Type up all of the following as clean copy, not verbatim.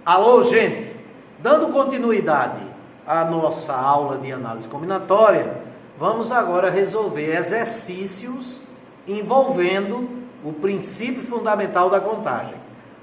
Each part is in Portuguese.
Alô, gente! Dando continuidade à nossa aula de análise combinatória, vamos agora resolver exercícios envolvendo o princípio fundamental da contagem.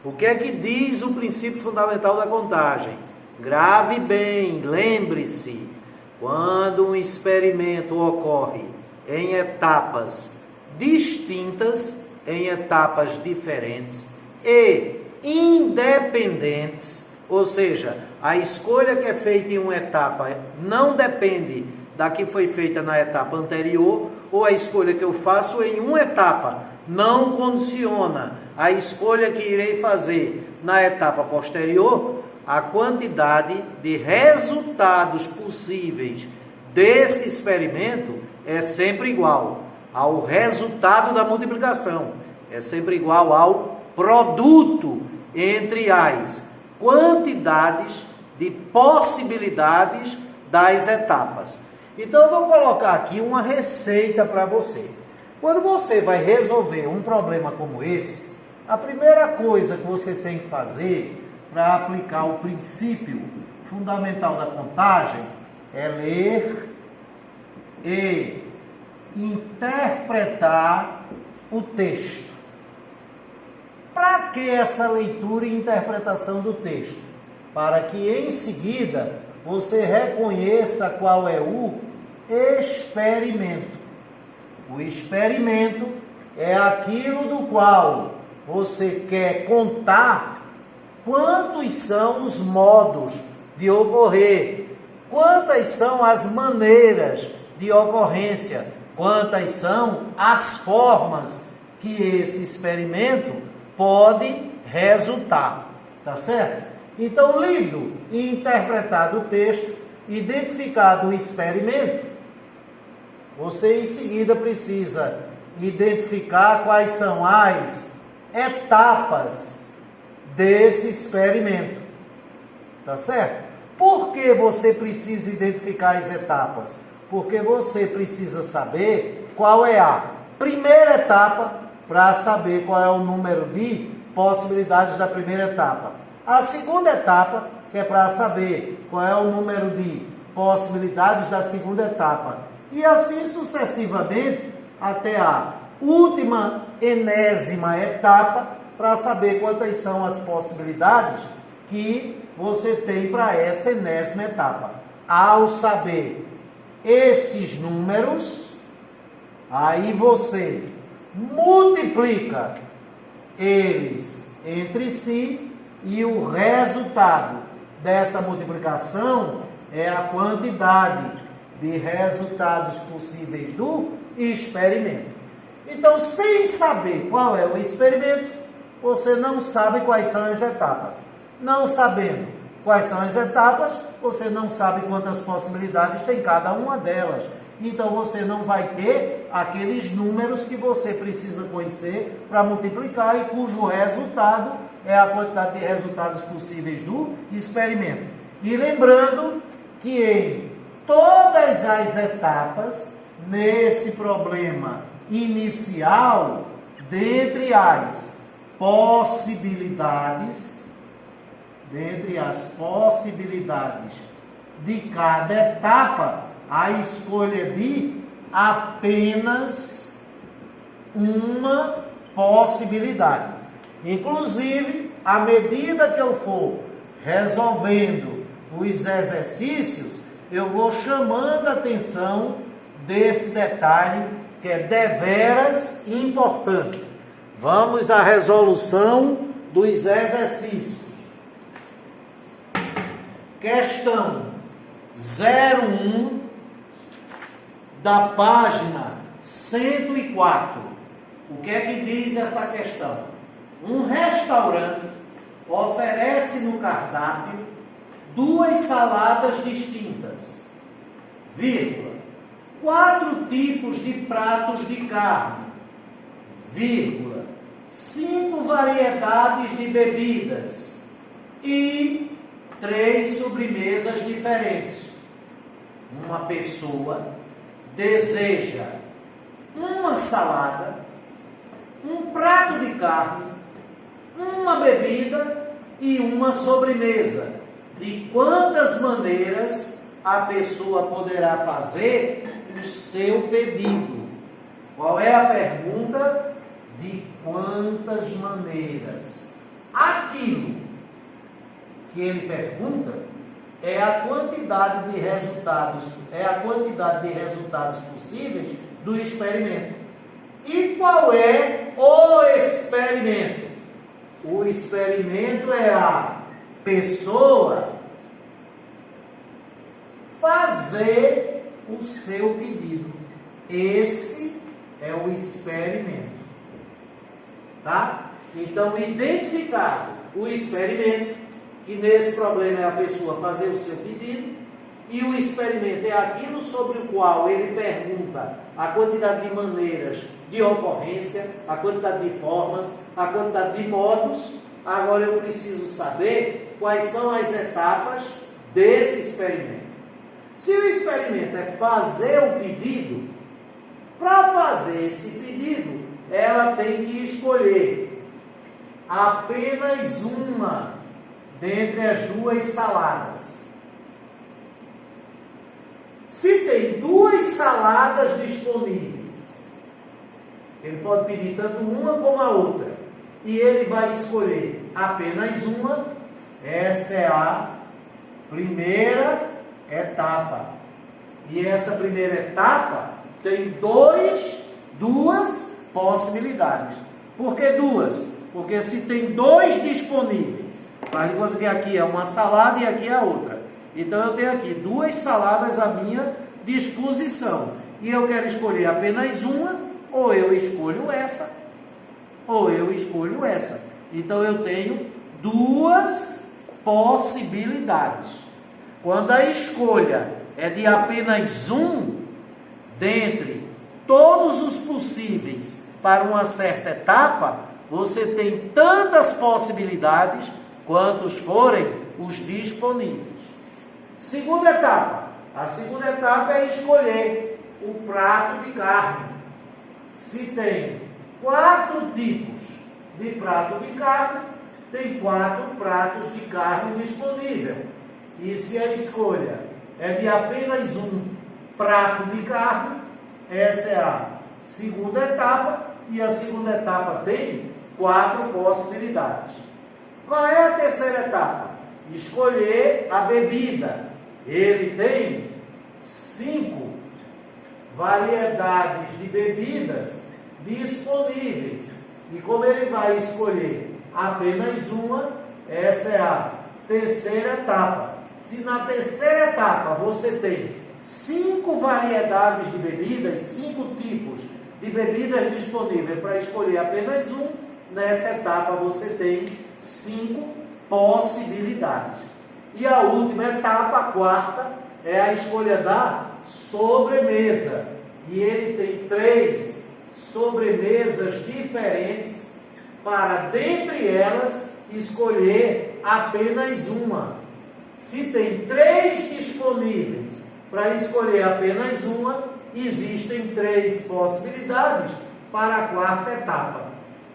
O que é que diz o princípio fundamental da contagem? Grave bem, lembre-se, quando um experimento ocorre em etapas distintas, em etapas diferentes e independentes, ou seja, a escolha que é feita em uma etapa não depende da que foi feita na etapa anterior, ou a escolha que eu faço em uma etapa não condiciona a escolha que irei fazer na etapa posterior, a quantidade de resultados possíveis desse experimento é sempre igual ao resultado da multiplicação, é sempre igual ao produto entre as quantidades de possibilidades das etapas. Então eu vou colocar aqui uma receita para você. Quando você vai resolver um problema como esse, a primeira coisa que você tem que fazer para aplicar o princípio fundamental da contagem é ler e interpretar o texto. Para que essa leitura e interpretação do texto? Para que em seguida você reconheça qual é o experimento. O experimento é aquilo do qual você quer contar quantos são os modos de ocorrer, quantas são as maneiras de ocorrência, quantas são as formas que esse experimento pode resultar, tá certo? Então, lido e interpretado o texto, identificado o experimento, você em seguida precisa identificar quais são as etapas desse experimento, tá certo? Por que você precisa identificar as etapas? Porque você precisa saber qual é a primeira etapa para saber qual é o número de possibilidades da primeira etapa. A segunda etapa, que é para saber qual é o número de possibilidades da segunda etapa. E assim sucessivamente até a última enésima etapa, para saber quantas são as possibilidades que você tem para essa enésima etapa. Ao saber esses números, aí você multiplica eles entre si e o resultado dessa multiplicação é a quantidade de resultados possíveis do experimento. Então, sem saber qual é o experimento, você não sabe quais são as etapas. Não sabendo quais são as etapas, você não sabe quantas possibilidades tem cada uma delas. Então, você não vai ter aqueles números que você precisa conhecer para multiplicar e cujo resultado é a quantidade de resultados possíveis do experimento. E lembrando que em todas as etapas, nesse problema inicial, dentre as possibilidades de cada etapa, a escolha de apenas uma possibilidade. Inclusive, à medida que eu for resolvendo os exercícios, eu vou chamando a atenção desse detalhe que é deveras importante. Vamos à resolução dos exercícios. Questão 01 da página 104. O que é que diz essa questão? Um restaurante oferece no cardápio 2 saladas distintas, 4 tipos de pratos de carne, 5 variedades de bebidas e 3 sobremesas diferentes. Uma pessoa deseja uma salada, um prato de carne, uma bebida e uma sobremesa. De quantas maneiras a pessoa poderá fazer o seu pedido? Qual é a pergunta? De quantas maneiras? Aquilo que ele pergunta é a quantidade de resultados, possíveis do experimento. E qual é o experimento? O experimento é a pessoa fazer o seu pedido. Esse é o experimento. Tá? Então, identificado o experimento, que nesse problema é a pessoa fazer o seu pedido, e o experimento é aquilo sobre o qual ele pergunta a quantidade de maneiras de ocorrência, a quantidade de formas, a quantidade de modos. Agora eu preciso saber quais são as etapas desse experimento. Se o experimento é fazer o pedido, para fazer esse pedido, ela tem que escolher apenas uma dentre as duas saladas. Se tem duas saladas disponíveis, ele pode pedir tanto uma como a outra, e ele vai escolher apenas uma. Essa é a primeira etapa. E essa primeira etapa tem duas possibilidades. Por que duas? Porque se tem dois disponíveis, faz de conta que aqui é uma salada e aqui é a outra. Então eu tenho aqui duas saladas à minha disposição. E eu quero escolher apenas uma, ou eu escolho essa, ou eu escolho essa. Então eu tenho duas possibilidades. Quando a escolha é de apenas um, dentre todos os possíveis para uma certa etapa, você tem tantas possibilidades quantos forem os disponíveis. Segunda etapa. A segunda etapa é escolher o prato de carne. Se tem 4 tipos de prato de carne, tem 4 pratos de carne disponível. E se a escolha é de apenas um prato de carne, essa é a segunda etapa, e a segunda etapa tem 4 possibilidades. Qual é a terceira etapa? Escolher a bebida. Ele tem 5 variedades de bebidas disponíveis. E como ele vai escolher apenas uma, essa é a terceira etapa. Se na terceira etapa você tem 5 variedades de bebidas, 5 tipos de bebidas disponíveis para escolher apenas um, nessa etapa você tem 5 possibilidades. E a última etapa, a quarta, é a escolha da sobremesa. E ele tem 3 sobremesas diferentes para, dentre elas, escolher apenas uma. Se tem 3 disponíveis para escolher apenas uma, existem 3 possibilidades para a quarta etapa.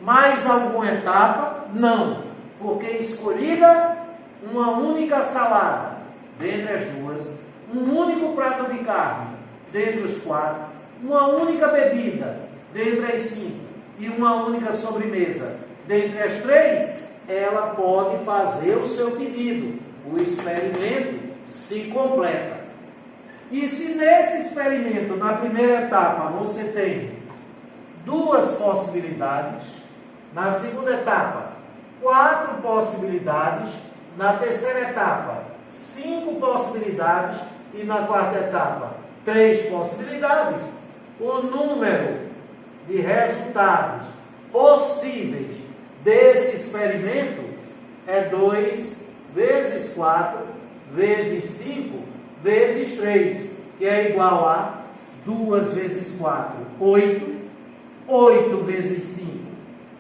Mais alguma etapa? Não, porque escolhida uma única salada dentre as duas, um único prato de carne dentre os 4, uma única bebida dentre as 5 e uma única sobremesa dentre as 3, ela pode fazer o seu pedido. O experimento se completa. E se nesse experimento, na primeira etapa, você tem 2 possibilidades, na segunda etapa, 4 possibilidades, na terceira etapa, 5 possibilidades e na quarta etapa, 3 possibilidades, o número de resultados possíveis desse experimento é 2 vezes 4 vezes 5 vezes 3, que é igual a 2 vezes 4, 8, 8 vezes 5,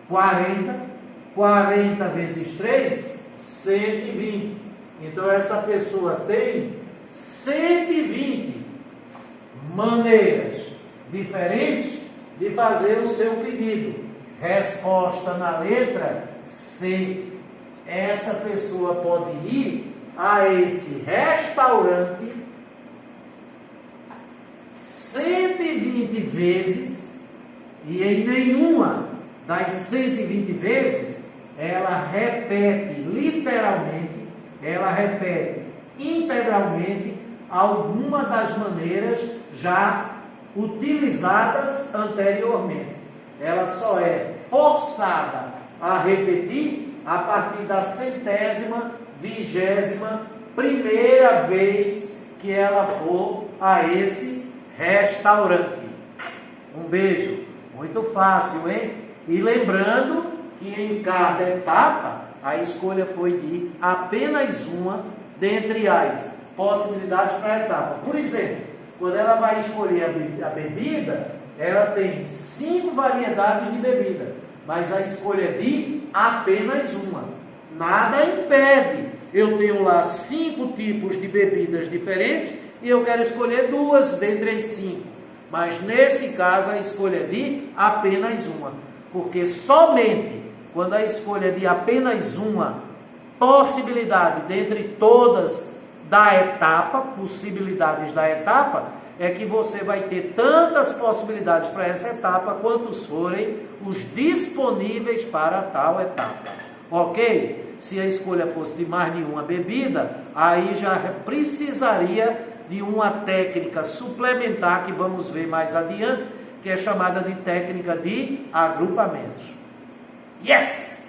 40, 40 vezes 3, 120. Então essa pessoa tem 120 maneiras diferentes de fazer o seu pedido. Resposta na letra C. essa pessoa pode ir a esse restaurante 120 vezes e em nenhuma das 120 vezes ela repete literalmente, ela repete integralmente alguma das maneiras já utilizadas anteriormente. Ela só é forçada a repetir a partir da 121ª vez que ela for a esse restaurante. Um beijo. Muito fácil, hein? E lembrando que em cada etapa a escolha foi de apenas uma dentre as possibilidades para a etapa. Por exemplo, quando ela vai escolher a bebida, ela tem 5 variedades de bebida, mas a escolha é de apenas uma. Nada impede. Eu tenho lá 5 tipos de bebidas diferentes e eu quero escolher 2 dentre as 5. Mas nesse caso a escolha é de apenas uma. Porque somente quando a escolha é de apenas uma possibilidade dentre todas da etapa, possibilidades da etapa, é que você vai ter tantas possibilidades para essa etapa quantos forem os disponíveis para tal etapa. Ok? Se a escolha fosse de mais de uma bebida, aí já precisaria de uma técnica suplementar que vamos ver mais adiante, que é chamada de técnica de agrupamentos. Yes!